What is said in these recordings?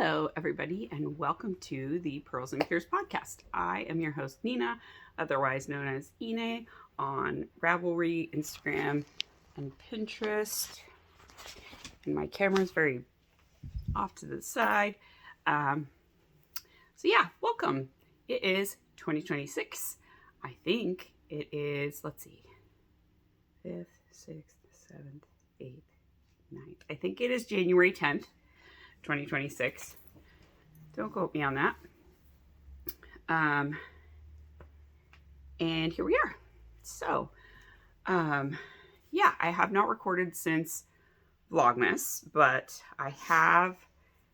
Hello, everybody, and welcome to the Pearls and Cures podcast. I am your host, Nina, otherwise known as Ine, on Ravelry, Instagram, and Pinterest. And my camera is very off to the side. Welcome. It is 2026. I think it is, let's see, 5th, 6th, 7th, 8th, 9th. I think it is January 10th. 2026. Don't quote me on that. And here we are. So, I have not recorded since Vlogmas, but I have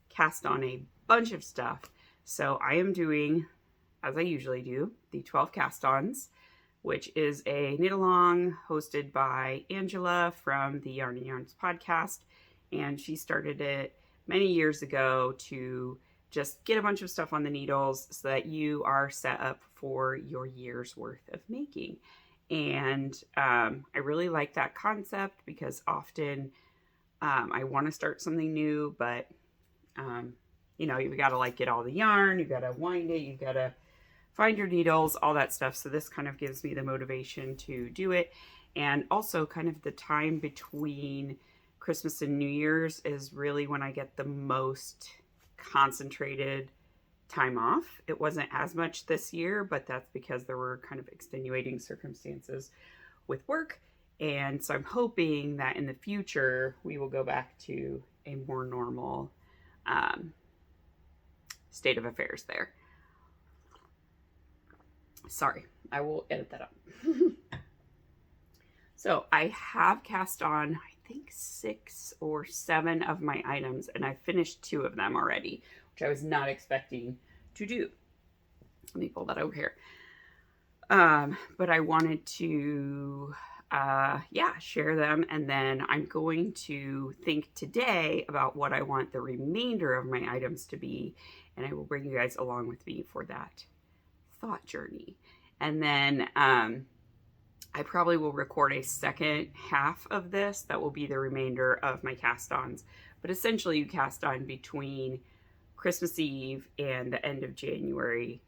cast on a bunch of stuff. So I am doing, as I usually do, the 12 cast ons, which is a knit along hosted by Angela from the Yarn and Yarns podcast. And she started it many years ago to just get a bunch of stuff on the needles so that you are set up for your year's worth of making. And I really like that concept because often I want to start something new, but you've got to get all the yarn, you've got to wind it, you've got to find your needles, all that stuff. So this kind of gives me the motivation to do it. And also kind of the time between Christmas and New Year's is really when I get the most concentrated time off. It wasn't as much this year, but that's because there were kind of extenuating circumstances with work. And so I'm hoping that in the future, we will go back to a more normal state of affairs there. Sorry, I will edit that up. So I have cast on, I think 6 or 7 of my items, and I finished 2 of them already, which I was not expecting to do. Let me pull that over here. But I wanted to, share them, and then I'm going to think today about what I want the remainder of my items to be, and I will bring you guys along with me for that thought journey. And then, I probably will record a second half of this that will be the remainder of my cast-ons. But essentially you cast on between Christmas Eve and the end of January.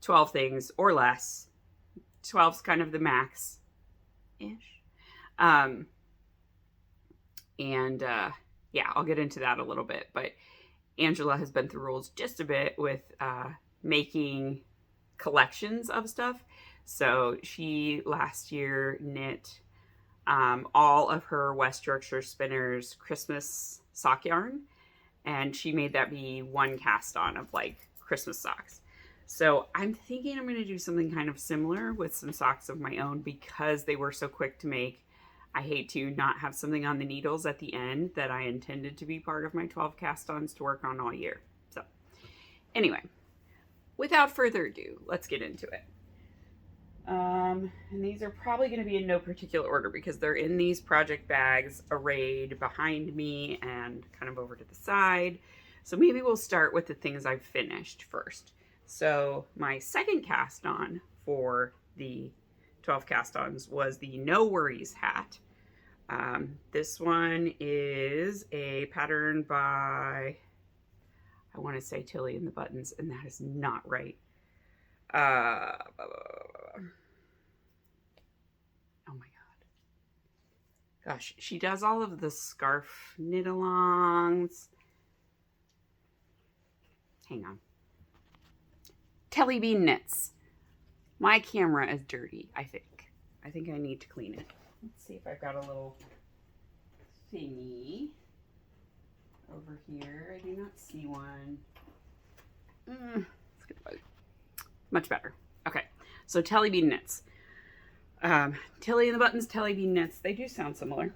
12 things or less. 12's kind of the max-ish. I'll get into that a little bit. But Angela has been through rules just a bit with making collections of stuff. So she last year knit all of her West Yorkshire Spinners Christmas sock yarn, and she made that be one cast on of Christmas socks. So I'm thinking I'm going to do something kind of similar with some socks of my own because they were so quick to make. I hate to not have something on the needles at the end that I intended to be part of my 12 cast ons to work on all year. So anyway, without further ado, let's get into it. And these are probably going to be in no particular order because they're in these project bags arrayed behind me and kind of over to the side. So maybe we'll start with the things I've finished first. So my second cast on for the 12 cast ons was the No Worries hat. This one is a pattern by, I want to say Tilly and the Buttons, and that is not right. Oh my god. Gosh, she does all of the scarf knit alongs. Hang on. Telly Bean Knits. My camera is dirty, I think. I think I need to clean it. Let's see if I've got a little thingy over here. I do not see one. Let's get the bug. Much better. Okay, so Telly Bean Knits. Tilly and the Buttons, Telly Bean Knits. They do sound similar.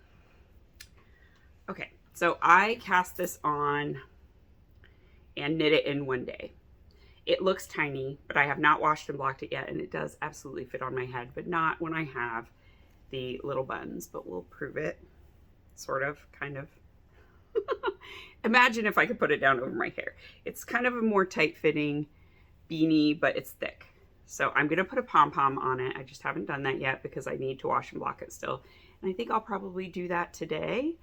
Okay, so I cast this on and knit it in one day. It looks tiny, but I have not washed and blocked it yet, and it does absolutely fit on my head, but not when I have the little buttons, but we'll prove it. Sort of, kind of. Imagine if I could put it down over my hair. It's kind of a more tight-fitting beanie, but it's thick. So I'm going to put a pom-pom on it. I just haven't done that yet because I need to wash and block it still. And I think I'll probably do that today.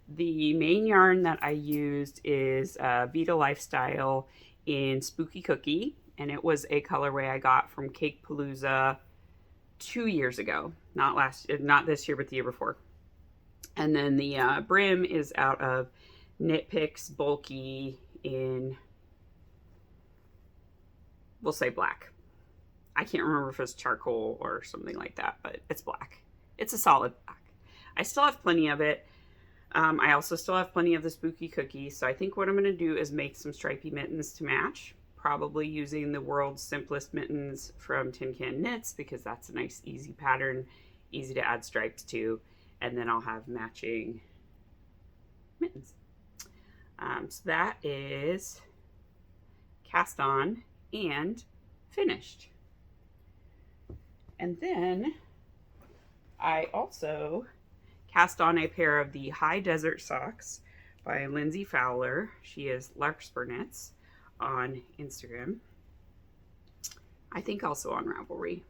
The main yarn that I used is Vita Lifestyle in Spooky Cookie, and it was a colorway I got from Cake Palooza 2 years ago. Not this year, but the year before. And then the brim is out of Knit Picks Bulky in, we'll say black. I can't remember if it's charcoal or something like that, but it's black. It's a solid black. I still have plenty of it. I also still have plenty of the Spooky Cookie, so I think what I'm going to do is make some stripy mittens to match, probably using the world's simplest mittens from Tin Can Knits, because that's a nice easy pattern, easy to add stripes to, and then I'll have matching mittens. So that is cast on and finished. And then I also cast on a pair of the High Desert Socks by Lindsay Fowler. She is Larkspur Knits on Instagram. I think also on Ravelry.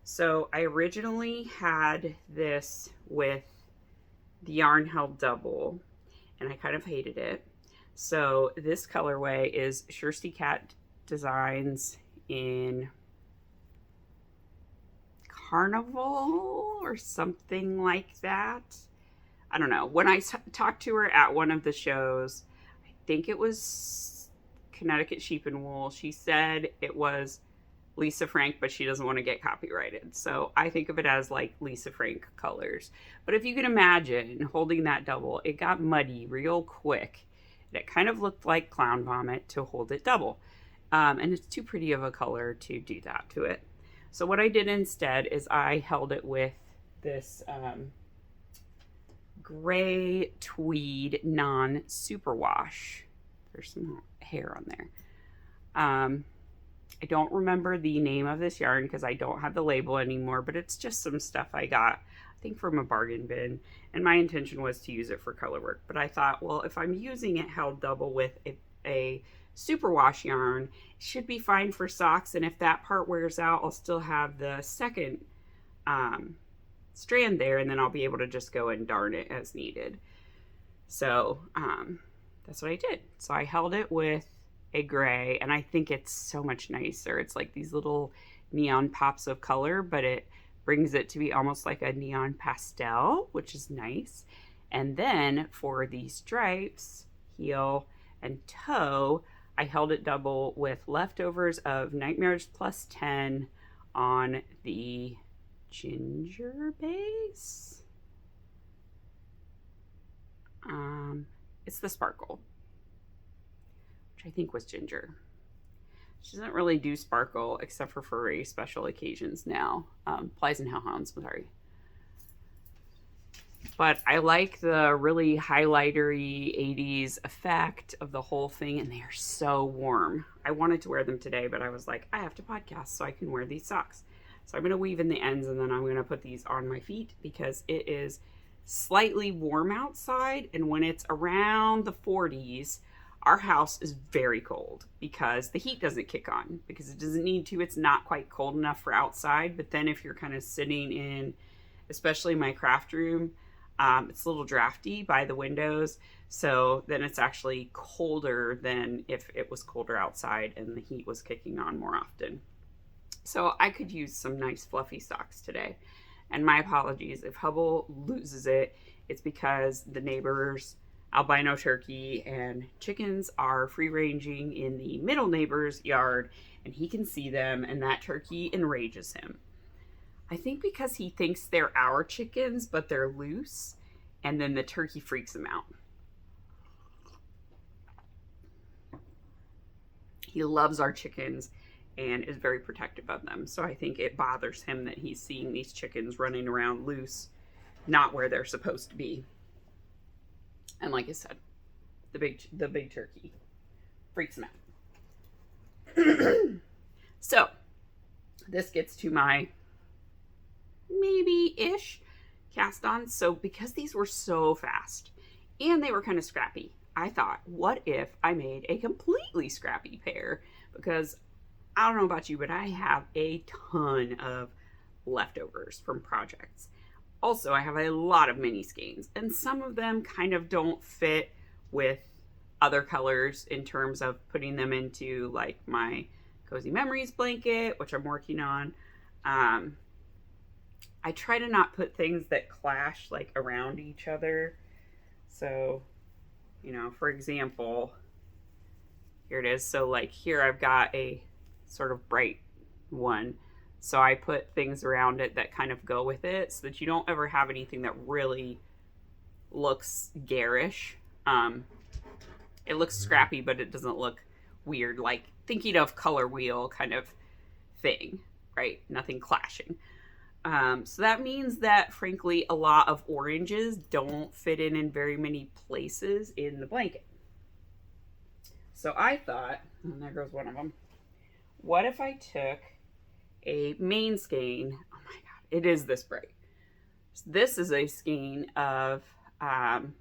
So I originally had this with the yarn held double, and I kind of hated it. So this colorway is Shirsty Cat Designs in Carnival or something like that. I don't know. When I talked to her at one of the shows, I think it was Connecticut Sheep and Wool, she said it was Lisa Frank, but she doesn't want to get copyrighted. So I think of it as like Lisa Frank colors. But if you can imagine holding that double, it got muddy real quick. It kind of looked like Clown Vomit to hold it double. And it's too pretty of a color to do that to it. So what I did instead is I held it with this gray tweed non-superwash. There's some hair on there. I don't remember the name of this yarn because I don't have the label anymore, but it's just some stuff I got, I think from a bargain bin. And my intention was to use it for color work. But I thought, well, if I'm using it held double with a superwash yarn, it should be fine for socks. And if that part wears out, I'll still have the second strand there, and then I'll be able to just go and darn it as needed. So that's what I did. So I held it with a gray, and I think it's so much nicer. It's like these little neon pops of color, but it brings it to be almost like a neon pastel, which is nice. And then for the stripes, heel and toe, I held it double with leftovers of Nightmares Plus 10 on the ginger base. It's the sparkle, which I think was ginger. She doesn't really do sparkle except for very special occasions now. Plies and Hellhounds, sorry. But I like the really highlightery 80s effect of the whole thing, and they are so warm. I wanted to wear them today, but I was like, I have to podcast so I can wear these socks. So I'm going to weave in the ends, and then I'm going to put these on my feet because it is slightly warm outside, and when it's around the 40s, our house is very cold because the heat doesn't kick on because it doesn't need to. It's not quite cold enough for outside, but then if you're kind of sitting in, especially my craft room, it's a little drafty by the windows, so then it's actually colder than if it was colder outside and the heat was kicking on more often. So I could use some nice fluffy socks today. And my apologies if Hubble loses it. It's because the neighbor's albino turkey and chickens are free ranging in the middle neighbor's yard, and he can see them, and that turkey enrages him. I think because he thinks they're our chickens, but they're loose, and then the turkey freaks him out. He loves our chickens and is very protective of them. So I think it bothers him that he's seeing these chickens running around loose, not where they're supposed to be. And like I said, the big turkey freaks him out. So this gets to my maybe-ish cast on. So because these were so fast and they were kind of scrappy, I thought, what if I made a completely scrappy pair? Because I don't know about you, but I have a ton of leftovers from projects. Also, I have a lot of mini skeins, and some of them kind of don't fit with other colors in terms of putting them into like my Cozy Memories blanket, which I'm working on. I try to not put things that clash like around each other. So, you know, for example, here it is. So like here I've got a sort of bright one. So I put things around it that kind of go with it so that you don't ever have anything that really looks garish. It looks scrappy, but it doesn't look weird, like thinking of color wheel kind of thing, right? Nothing clashing. So that means that, frankly, a lot of oranges don't fit in very many places in the blanket. So I thought, and there goes one of them, what if I took a main skein? Oh my God, it is this bright. This is a skein of Bad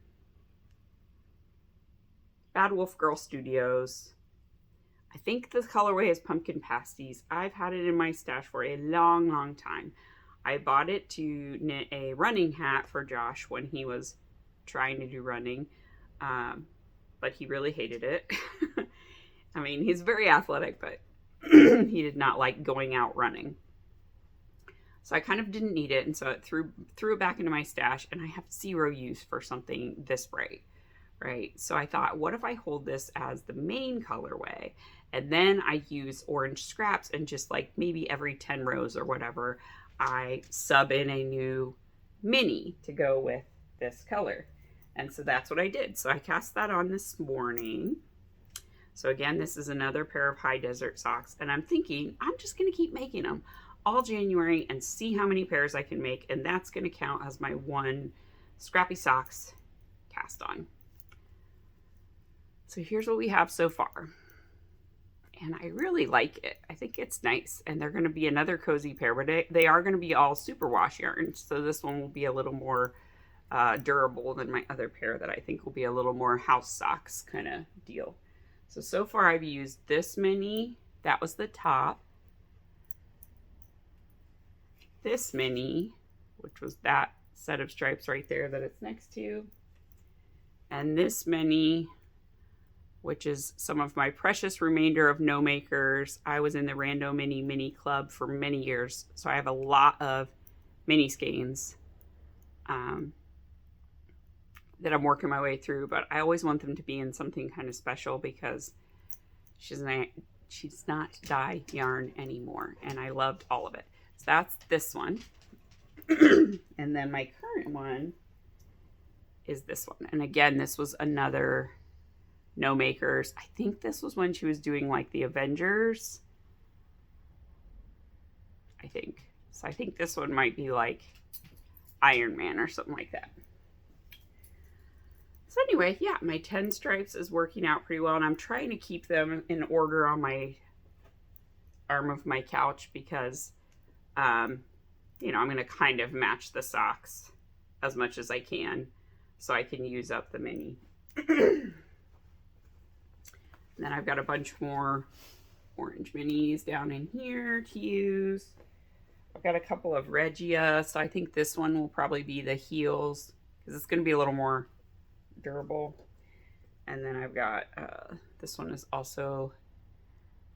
Wolf Girl Studios. I think the colorway is Pumpkin Pasties. I've had it in my stash for a long, long time. I bought it to knit a running hat for Josh when he was trying to do running, but he really hated it. I mean, he's very athletic, but he did not like going out running. So I kind of didn't need it, and so it threw it back into my stash, and I have zero use for something this bright, right? So I thought, what if I hold this as the main colorway, and then I use orange scraps, and just like maybe every 10 rows or whatever, I sub in a new mini to go with this color. And so that's what I did. So I cast that on this morning. So again, this is another pair of high desert socks, and I'm thinking I'm just going to keep making them all January and see how many pairs I can make, and that's going to count as my one Scrappy Socks cast on. So here's what we have so far. And I really like it. I think it's nice. And they're going to be another cozy pair, but they are going to be all superwash yarns. So this one will be a little more durable than my other pair that I think will be a little more house socks kind of deal. So far I've used this mini. That was the top. This mini, which was that set of stripes right there that it's next to. And this mini, which is some of my precious remainder of no makers. I was in the Rando Mini Club for many years, so I have a lot of mini skeins that I'm working my way through, but I always want them to be in something kind of special because she's not dye yarn anymore, and I loved all of it. So that's this one. And then my current one is this one. And again, this was another no makers. I think this was when she was doing like the Avengers. I think. So I think this one might be like Iron Man or something like that. So anyway, yeah, my 10 stripes is working out pretty well, and I'm trying to keep them in order on my arm of my couch because, you know, I'm going to kind of match the socks as much as I can so I can use up the mini. And then I've got a bunch more orange minis down in here to use. I've got a couple of Regia, so I think this one will probably be the heels because it's going to be a little more durable. And then I've got, this one is also,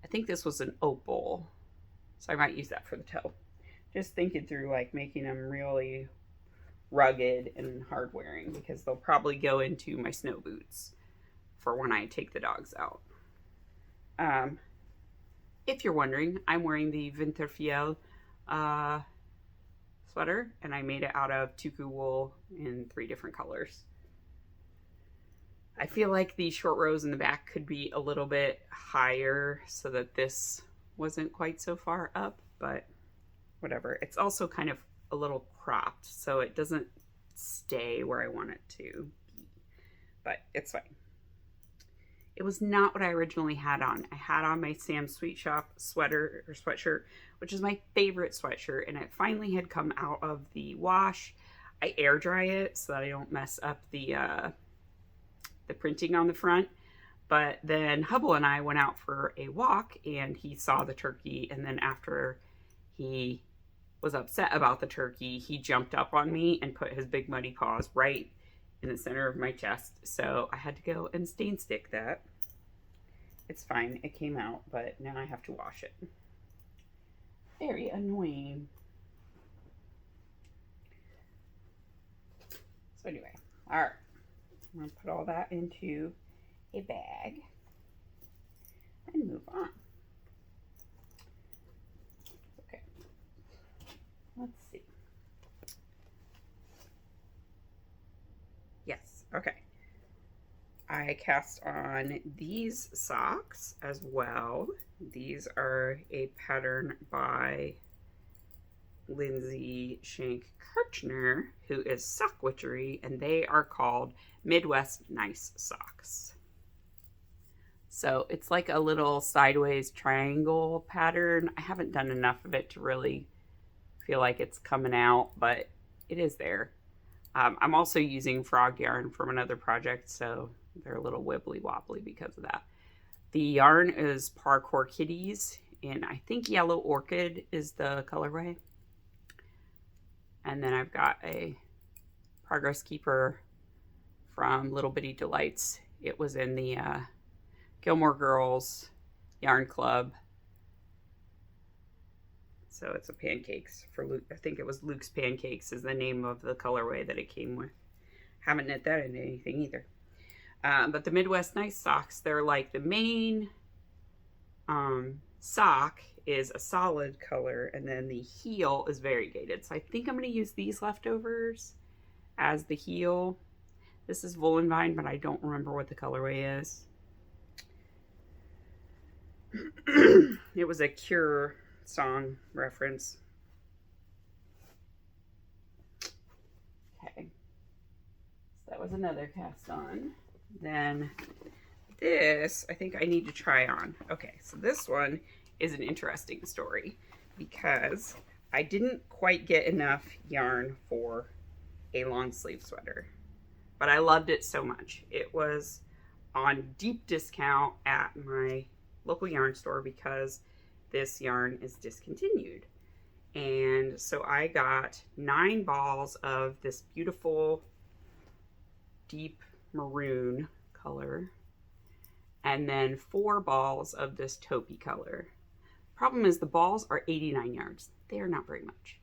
I think this was an opal, so I might use that for the toe. Just thinking through like making them really rugged and hard wearing because they'll probably go into my snow boots for when I take the dogs out. If you're wondering, I'm wearing the Winterfjell sweater, and I made it out of tuku wool in 3 different colors. I feel like the short rows in the back could be a little bit higher so that this wasn't quite so far up, but whatever. It's also kind of a little cropped, so it doesn't stay where I want it to be, but it's fine. It was not what I originally had on. I had on my Sam's Sweet Shop sweater or sweatshirt, which is my favorite sweatshirt, and it finally had come out of the wash. I air dry it so that I don't mess up the printing on the front. But then Hubble and I went out for a walk, and he saw the turkey, and then after he was upset about the turkey, he jumped up on me and put his big muddy paws right in the center of my chest. So I had to go and stain stick that. It's fine. It came out, but now I have to wash it. Very annoying. So anyway, all right. I'm going to put all that into a bag and move on. Okay. Let's see. Yes. Okay. I cast on these socks as well. These are a pattern by Lindsay Shank Kirchner, who is Sock Witchery, and they are called Midwest Nice Socks. So it's like a little sideways triangle pattern. I haven't done enough of it to really feel like it's coming out, but it is there. I'm also using frog yarn from another project, so they're a little wibbly wobbly because of that. The yarn is Parkour Kitties, and I think Yellow Orchid is the colorway. And then I've got a Progress Keeper from Little Bitty Delights. It was in the Gilmore Girls Yarn Club. So it's a pancakes for Luke. I think it was Luke's Pancakes is the name of the colorway that it came with. Haven't knit that into anything either. But the Midwest Nice Socks, they're like the main sock is a solid color, and then the heel is variegated. So I think I'm going to use these leftovers as the heel. This is Woolen Vine, but I don't remember what the colorway is. It was a Cure song reference. Okay. So that was another cast on. Then this, I think I need to try on. Okay, so this one is an interesting story because I didn't quite get enough yarn for a long sleeve sweater, but I loved it so much. It was on deep discount at my local yarn store because this yarn is discontinued. And so I got 9 balls of this beautiful deep maroon color, and then 4 balls of this taupey color. Problem is the balls are 89 yards. They are not very much.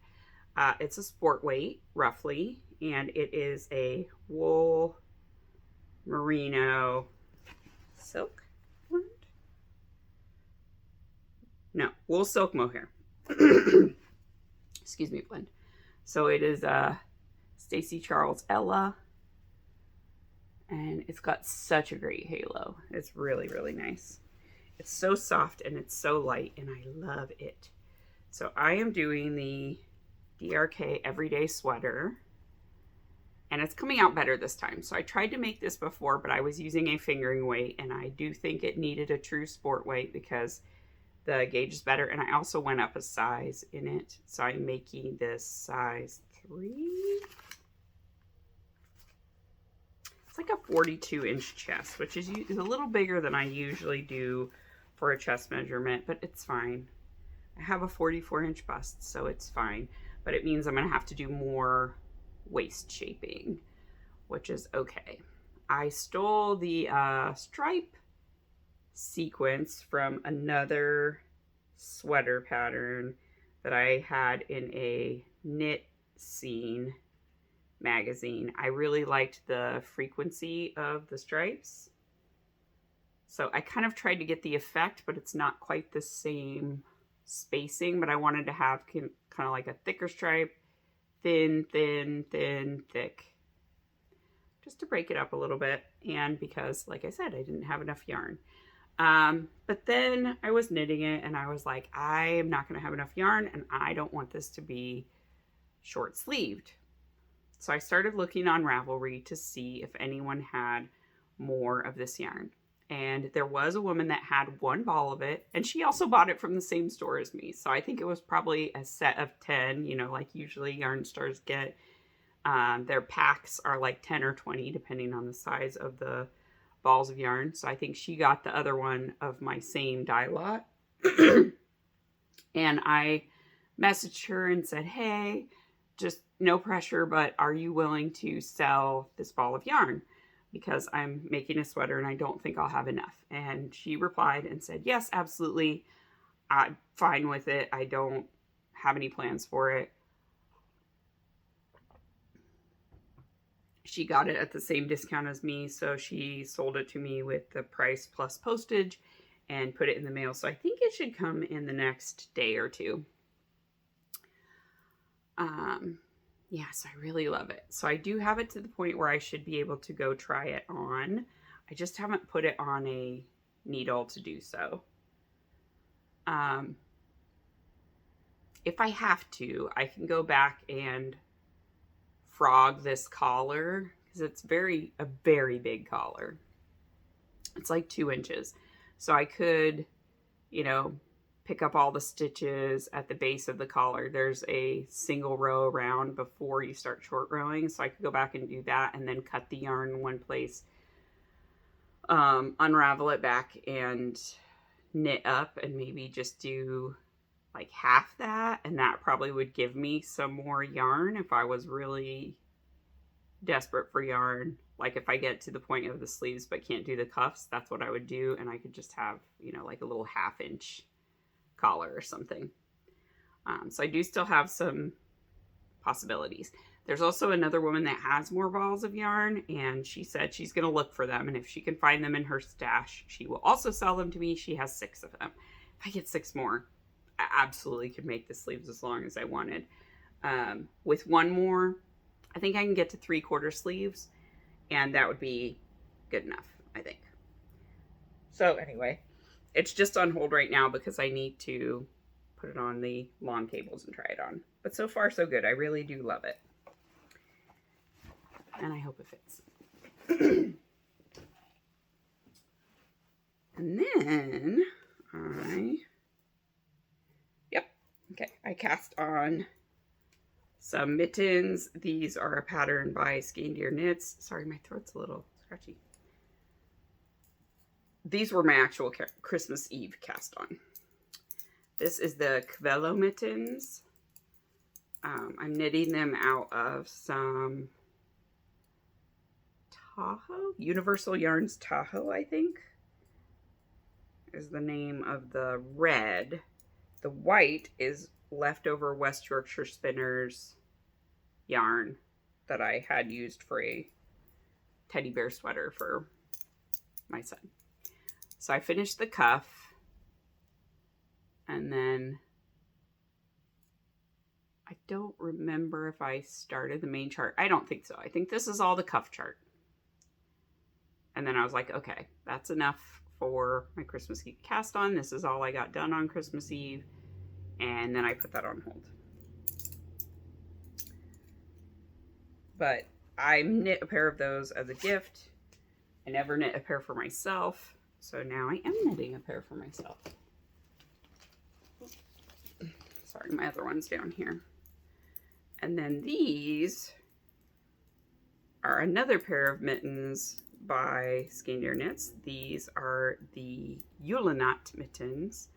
It's a sport weight, roughly, and it is a wool merino silk blend. No, wool silk mohair. Excuse me, blend. So it is Stacey Charles Ella, and it's got such a great halo. It's really, really nice. It's so soft and it's so light, and I love it. So I am doing the DRK Everyday Sweater, and it's coming out better this time. So I tried to make this before, but I was using a fingering weight, and I do think it needed a true sport weight because the gauge is better, and I also went up a size in it. So I'm making this size 3. It's like a 42-inch chest, which is a little bigger than I usually do for a chest measurement, but it's fine. I have a 44-inch bust, so it's fine. But it means I'm going to have to do more waist shaping, which is okay. I stole the stripe sequence from another sweater pattern that I had in a Knit Scene magazine. I really liked the frequency of the stripes. So I kind of tried to get the effect, but it's not quite the same spacing, but I wanted to have kind of like a thicker stripe, thin, thin, thin, thick, just to break it up a little bit. And because, like I said, I didn't have enough yarn. But then I was knitting it and I was like, I am not going to have enough yarn, and I don't want this to be short sleeved. So I started looking on Ravelry to see if anyone had more of this yarn. And there was a woman that had 1 ball of it, and she also bought it from the same store as me. So I think it was probably a set of 10, you know, like usually yarn stores get. Their packs are like 10 or 20, depending on the size of the balls of yarn. So I think she got the other one of my same dye lot. And I messaged her and said, hey, just no pressure, but are you willing to sell this ball of yarn? Because I'm making a sweater and I don't think I'll have enough. And she replied and said, yes, absolutely. I'm fine with it. I don't have any plans for it. She got it at the same discount as me, so she sold it to me with the price plus postage and put it in the mail. So I think it should come in the next day or two. Yeah, so I really love it. So I do have it to the point where I should be able to go try it on. I just haven't put it on a needle to do so. If I have to, I can go back and frog this collar because it's a very big collar. It's like 2 inches. So I could, pick up all the stitches at the base of the collar. There's a single row around before you start short rowing. So I could go back and do that and then cut the yarn in one place, unravel it back and knit up and maybe just do like half that. And that probably would give me some more yarn if I was really desperate for yarn. Like if I get to the point of the sleeves but can't do the cuffs, that's what I would do. And I could just have, like a little 1/2 inch collar or something. So I do still have some possibilities. There's also another woman that has more balls of yarn, and she said she's going to look for them, and if she can find them in her stash, she will also sell them to me. She has 6 of them. If I get 6 more, I absolutely could make the sleeves as long as I wanted. With one more, I think I can get to 3/4 sleeves, and that would be good enough, I think. So anyway, it's just on hold right now because I need to put it on the lawn tables and try it on. But so far, so good. I really do love it. And I hope it fits. And then I cast on some mittens. These are a pattern by Scandier Knits. Sorry, my throat's a little scratchy. These were my actual Christmas Eve cast on. This is the Cavello mittens. I'm knitting them out of some Tahoe, Universal Yarns Tahoe, I think, is the name of the red. The white is leftover West Yorkshire Spinners yarn that I had used for a teddy bear sweater for my son. So I finished the cuff, and then I don't remember if I started the main chart. I don't think so. I think this is all the cuff chart. And then I was like, okay, that's enough for my Christmas Eve cast on. This is all I got done on Christmas Eve. And then I put that on hold. But I knit a pair of those as a gift. I never knit a pair for myself. So now I am knitting a pair for myself. Sorry, my other one's down here. And then these are another pair of mittens by Scandier Knits. These are the Ulanat mittens.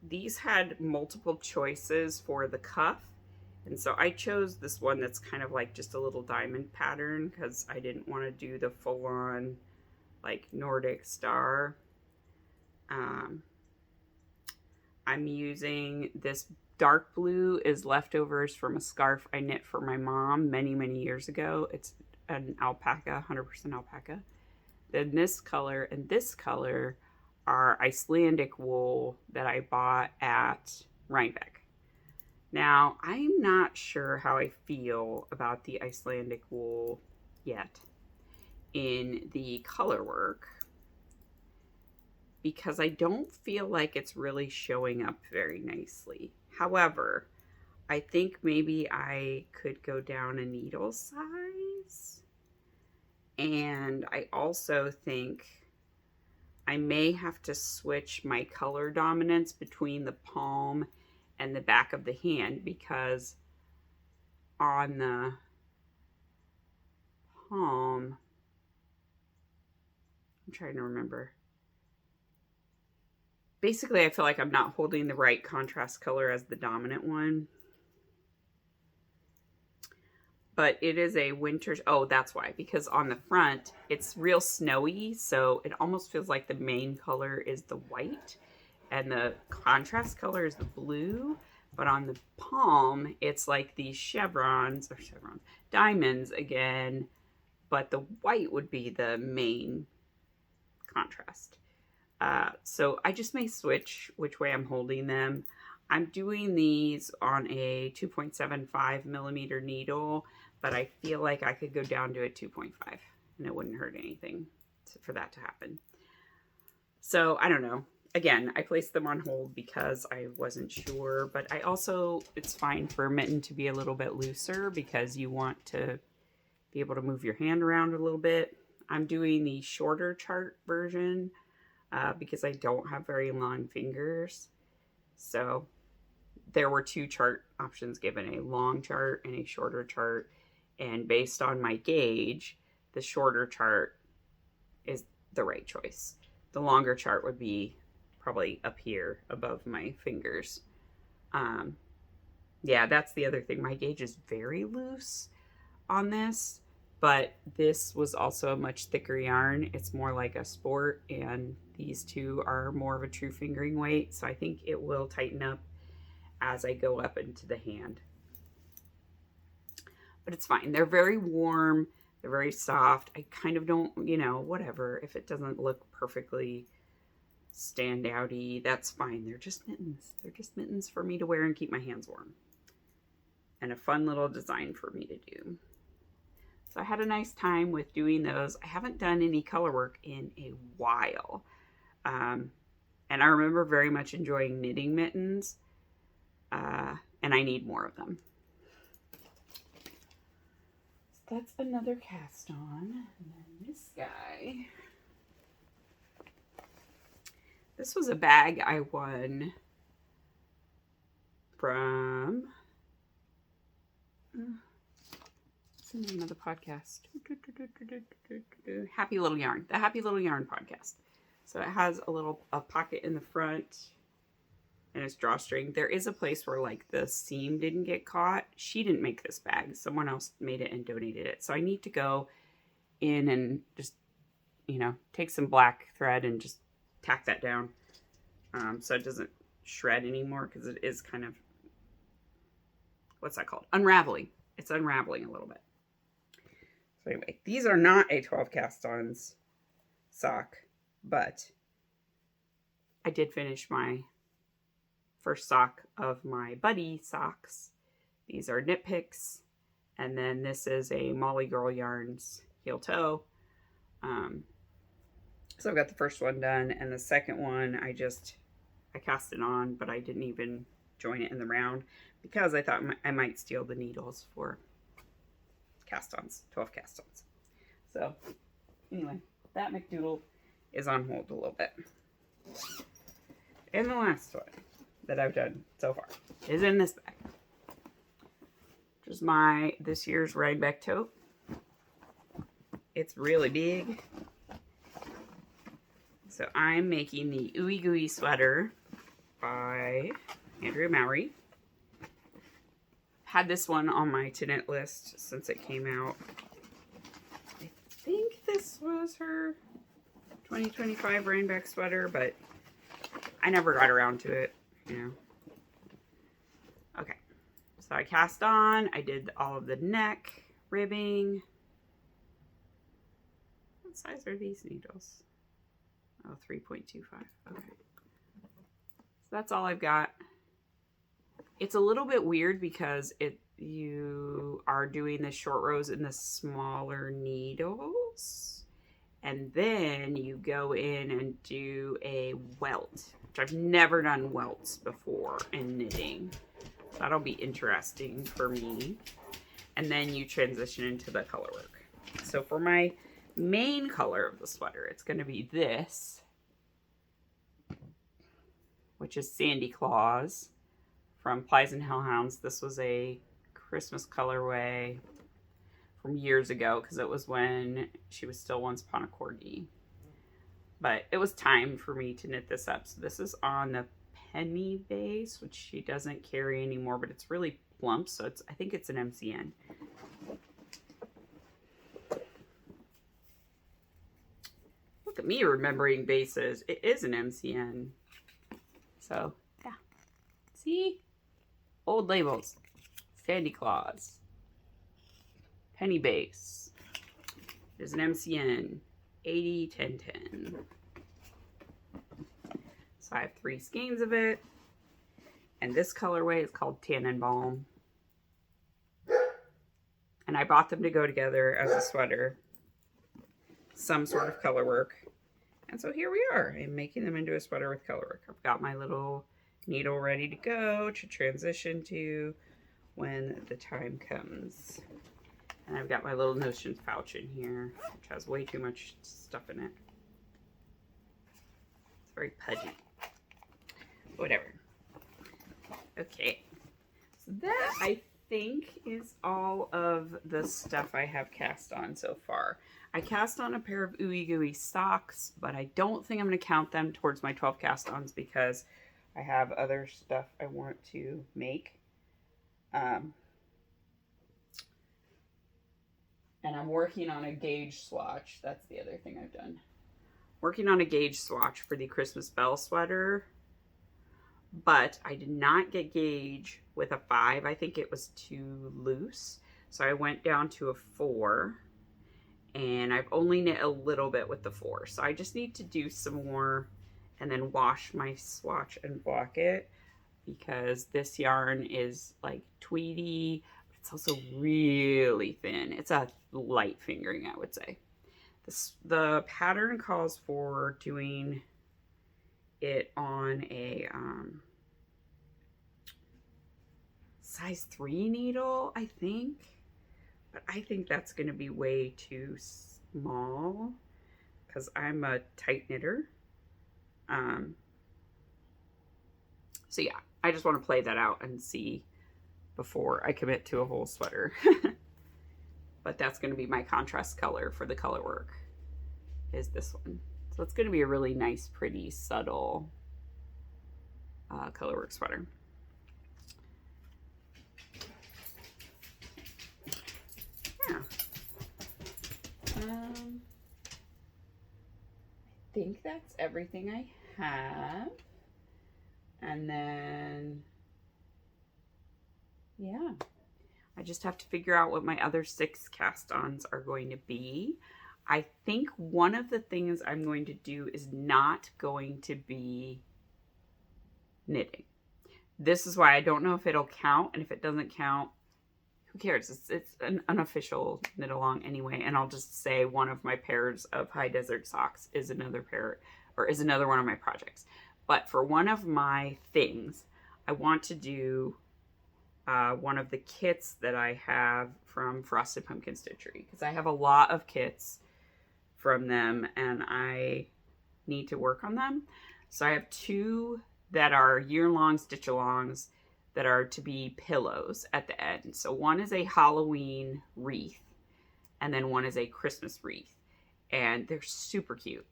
These had multiple choices for the cuff. And so I chose this one that's kind of like just a little diamond pattern because I didn't want to do the full-on like Nordic star. I'm using this dark blue is leftovers from a scarf I knit for my mom many, many years ago. It's an alpaca, 100% alpaca. Then this color and this color are Icelandic wool that I bought at Rhinebeck. Now, I'm not sure how I feel about the Icelandic wool yet in the color work, because I don't feel like it's really showing up very nicely. However, I think maybe I could go down a needle size. And I also think I may have to switch my color dominance between the palm and the back of the hand, because on the palm, I'm trying to remember. Basically, I feel like I'm not holding the right contrast color as the dominant one. but it is a winter. Oh, that's why, because on the front it's real snowy, so it almost feels like the main color is the white and the contrast color is the blue. But on the palm, it's like these chevrons, diamonds again, but the white would be the main contrast. So I just may switch which way I'm holding them. I'm doing these on a 2.75 millimeter needle, but I feel like I could go down to a 2.5 and it wouldn't hurt anything for that to happen. So I don't know. Again, I placed them on hold because I wasn't sure, but I also, it's fine for a mitten to be a little bit looser because you want to be able to move your hand around a little bit. I'm doing the shorter chart version because I don't have very long fingers. So there were two chart options given, a long chart and a shorter chart. And based on my gauge, the shorter chart is the right choice. The longer chart would be probably up here above my fingers. Yeah, that's the other thing. My gauge is very loose on this, but this was also a much thicker yarn. It's more like a sport, and these two are more of a true fingering weight, so I think it will tighten up as I go up into the hand. But it's fine. They're very warm. They're very soft. I kind of don't, you know, whatever. If it doesn't look perfectly stand outy, that's fine. They're just mittens. They're just mittens for me to wear and keep my hands warm. And a fun little design for me to do. So I had a nice time with doing those. I haven't done any color work in a while. And I remember very much enjoying knitting mittens. And I need more of them. So that's another cast on. And then this guy. This was a bag I won from what's the name of the podcast? Happy Little Yarn. The Happy Little Yarn podcast. So it has a pocket in the front and it's drawstring. There is a place where like the seam didn't get caught. She didn't make this bag. Someone else made it and donated it. So I need to go in and just, you know, take some black thread and just tack that down so it doesn't shred anymore, because it is kind of, what's that called? Unraveling. It's unraveling a little bit. So anyway, these are not a 12 cast-ons sock, but I did finish my first sock of my buddy socks. These are Knit Picks, and then this is a Molly Girl Yarns heel toe. So I've got the first one done, and the second one I cast it on, but I didn't even join it in the round because I thought I might steal the needles for cast-ons, 12 cast-ons. So anyway, that McDoodle is on hold a little bit. And the last one that I've done so far is in this bag, which is this year's Rhinebeck tote. It's really big. So I'm making the Ooey Gooey sweater by Andrea Mowry. Had this one on my to knit list since it came out. I think this was her 2025 Rhinebeck sweater, but I never got around to it, you know. Okay, so I cast on. I did all of the neck ribbing. What size are these needles? Oh, 3.25. Okay. So that's all I've got. It's a little bit weird because you are doing the short rows in the smaller needles. And then you go in and do a welt, which I've never done welts before in knitting. So that'll be interesting for me. And then you transition into the color work. So for my main color of the sweater, it's going to be this, which is Sandy Claus from Plies and Hellhounds. This was a Christmas colorway from years ago because it was when she was still Once Upon a Corgi. But it was time for me to knit this up. So this is on the penny base, which she doesn't carry anymore, but it's really plump. So I think it's an MCN. Look at me remembering bases. It is an MCN. So, yeah. See? Old labels. Sandy Claus. Penny base. There's an MCN. 80-10-10. So I have 3 skeins of it. And this colorway is called Tannenbaum. And I bought them to go together as a sweater. Some sort of color work. And so here we are. I'm making them into a sweater with color work. I've got my little needle ready to go to transition to when the time comes. And I've got my little notions pouch in here, which has way too much stuff in it. It's very pudgy. Whatever. Okay. So that, I think, is all of the stuff I have cast on so far. I cast on a pair of Ooey Gooey socks, but I don't think I'm going to count them towards my 12 cast-ons because I have other stuff I want to make. And I'm working on a gauge swatch. That's the other thing I've done. Working on a gauge swatch for the Christmas Bell sweater. But I did not get gauge with a 5. I think it was too loose. So I went down to a 4. And I've only knit a little bit with the 4. So I just need to do some more and then wash my swatch and block it. Because this yarn is like tweedy. It's also really thin. It's a light fingering, I would say. The pattern calls for doing it on a size 3 needle, I think. But I think that's going to be way too small because I'm a tight knitter. So yeah, I just want to play that out and see before I commit to a whole sweater. But that's going to be my contrast color for the color work, is this one. So it's going to be a really nice, pretty, subtle color work sweater. Yeah. I think that's everything I have. And then, yeah. I just have to figure out what my other 6 cast-ons are going to be. I think one of the things I'm going to do is not going to be knitting. This is why I don't know if it'll count, and if it doesn't count, who cares? It's an unofficial knit along anyway, and I'll just say one of my pairs of High Desert socks is another pair, or is another one of my projects. But for one of my things, I want to do one of the kits that I have from Frosted Pumpkin Stitchery, because I have a lot of kits from them and I need to work on them. So I have 2 that are year-long stitch-alongs that are to be pillows at the end. So one is a Halloween wreath and then one is a Christmas wreath, and they're super cute.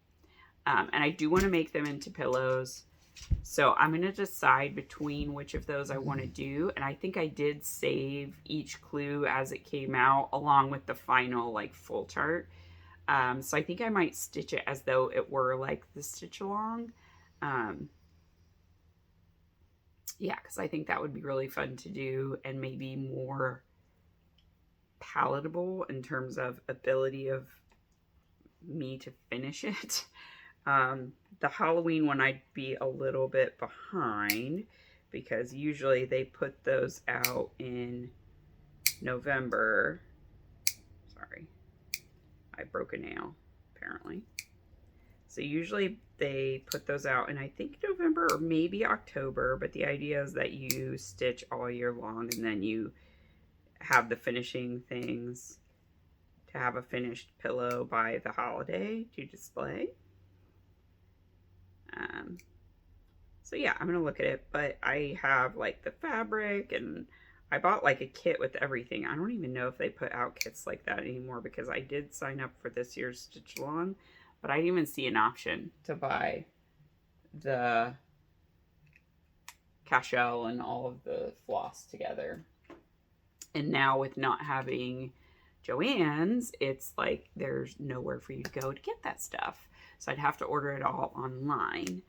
And I do want to make them into pillows. So I'm going to decide between which of those I want to do. And I think I did save each clue as it came out along with the final like full chart. So I think I might stitch it as though it were like the stitch along. Yeah, because I think that would be really fun to do and maybe more palatable in terms of ability of me to finish it. The Halloween one I'd be a little bit behind because usually they put those out in November. Sorry, I broke a nail apparently. So usually they put those out in I think November or maybe October, but the idea is that you stitch all year long and then you have the finishing things to have a finished pillow by the holiday to display. So yeah, I'm gonna look at it, but I have like the fabric and I bought like a kit with everything. I don't even know if they put out kits like that anymore because I did sign up for this year's Stitch Along, but I didn't even see an option to buy the cashel and all of the floss together. And now with not having Joann's, it's like there's nowhere for you to go to get that stuff. So I'd have to order it all online.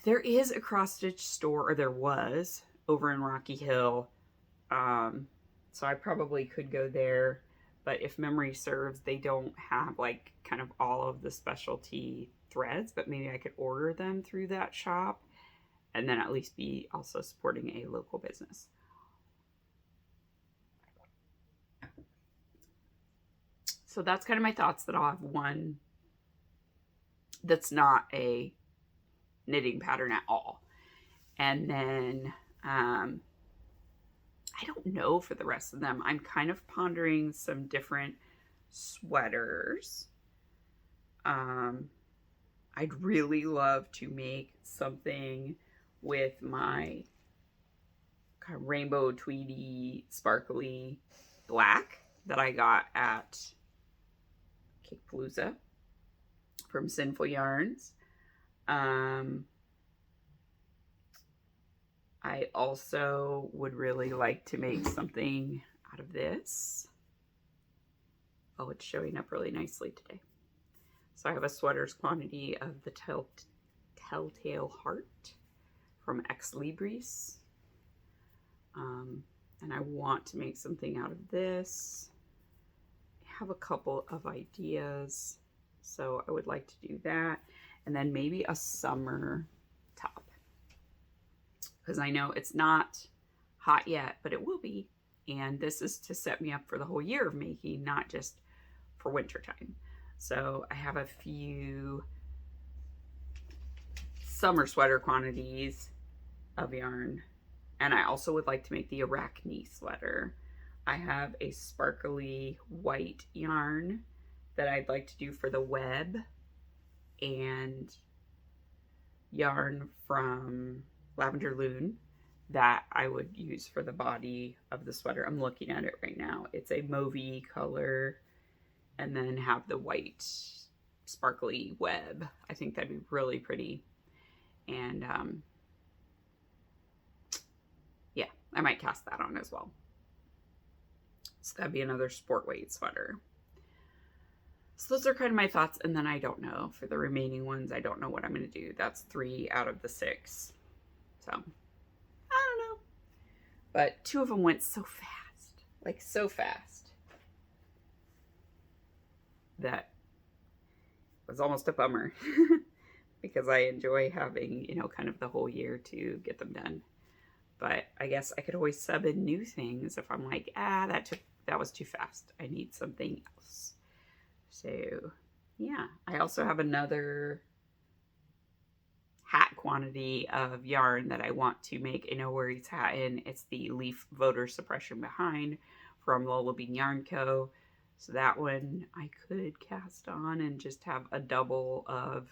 There is a cross stitch store, or there was, over in Rocky Hill. So I probably could go there, but if memory serves, they don't have like kind of all of the specialty threads, but maybe I could order them through that shop and then at least be also supporting a local business. So that's kind of my thoughts, that I'll have one that's not a knitting pattern at all. And then, I don't know for the rest of them. I'm kind of pondering some different sweaters. I'd really love to make something with my kind of rainbow tweedy sparkly black that I got at Cakepalooza from Sinful Yarns. I also would really like to make something out of this. Oh, it's showing up really nicely today. So I have a sweater's quantity of the Telltale Heart from Ex Libris. And I want to make something out of this. I have a couple of ideas, so I would like to do that. And then maybe a summer top, because I know it's not hot yet, but it will be. And this is to set me up for the whole year of making, not just for winter time. So I have a few summer sweater quantities of yarn. And I also would like to make the Arachne sweater. I have a sparkly white yarn that I'd like to do for the web, and yarn from Lavender Loon that I would use for the body of the sweater. I'm looking at it right now. It's a mauvey color, and then have the white sparkly web. I think that'd be really pretty. And yeah, I might cast that on as well. So that'd be another sport weight sweater. So those are kind of my thoughts, and then I don't know. For the remaining ones, I don't know what I'm going to do. That's 3 out of the 6. So, I don't know. But 2 of them went so fast. Like, so fast. That was almost a bummer. Because I enjoy having, you know, kind of the whole year to get them done. But I guess I could always sub in new things if I'm like, that was too fast. I need something else. So, yeah. I also have another hat quantity of yarn that I want to make a No Worries hat in. It's the Leaf Voter Suppression Behind from Lola Bean Yarn Co. So that one I could cast on and just have a double of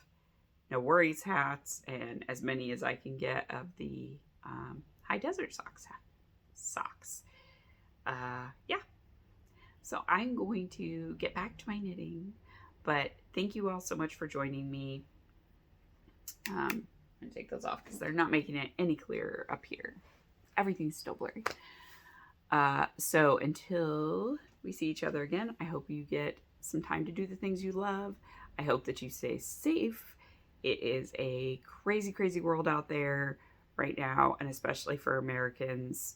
No Worries hats, and as many as I can get of the High Desert socks. Yeah. So I'm going to get back to my knitting, but thank you all so much for joining me. I'm going to take those off because they're not making it any clearer up here. Everything's still blurry. So until we see each other again, I hope you get some time to do the things you love. I hope that you stay safe. It is a crazy, crazy world out there right now, and especially for Americans,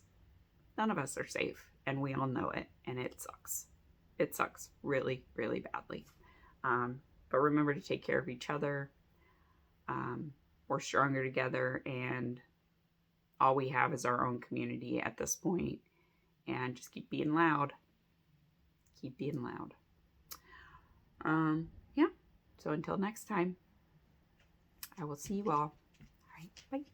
none of us are safe, and we all know it, and it sucks. It sucks really, really badly. But remember to take care of each other. We're stronger together, and all we have is our own community at this point, and just keep being loud. Keep being loud. Yeah, so until next time, I will see you all. All right, bye.